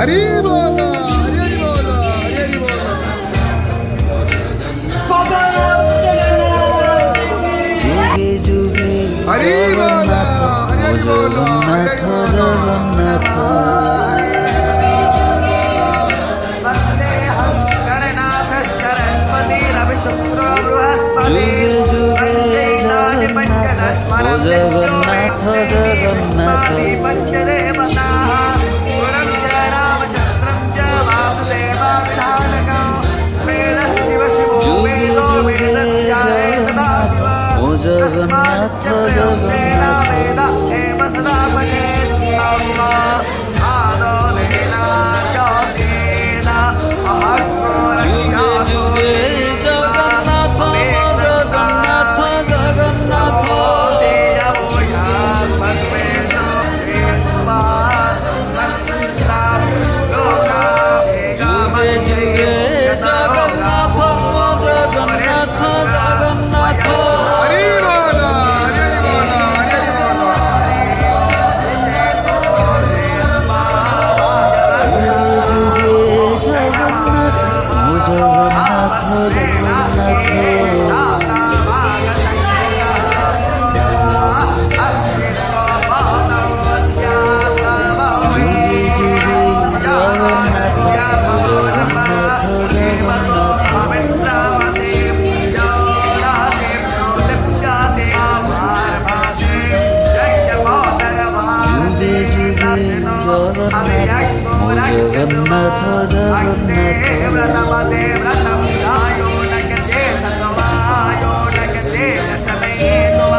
हरि बोल हरि हरि बोल हरि हरि बोल যুগে যুগে हरि बोल हरि हरि बोल हरि हरि জগন্নাথ बोल জগন্নাথ যুগে যুগে জগন্নাথ ও জগন্নাথ জগন্নাথ যুগে যুগে জগন্নাথ ও জগন্নাথ জগন্নাথ যুগে যুগে জগন্নাথ ও জগন্নাথ জগন্নাথ যুগে যুগে জগন্নাথ ও জগন্নাথ জগন্নাথ हरि बोल हरि हरि बोल हरि हरि बोल যুগে যুগে জগন্নাথ ও জগন্নাথ জগন্নাথ যুগে যুগে জগন্নাথ ও জগন্নাথ জগন্নাথ যুগে যুগে জগন্নাথ ও জগন্নাথ জগন্নাথ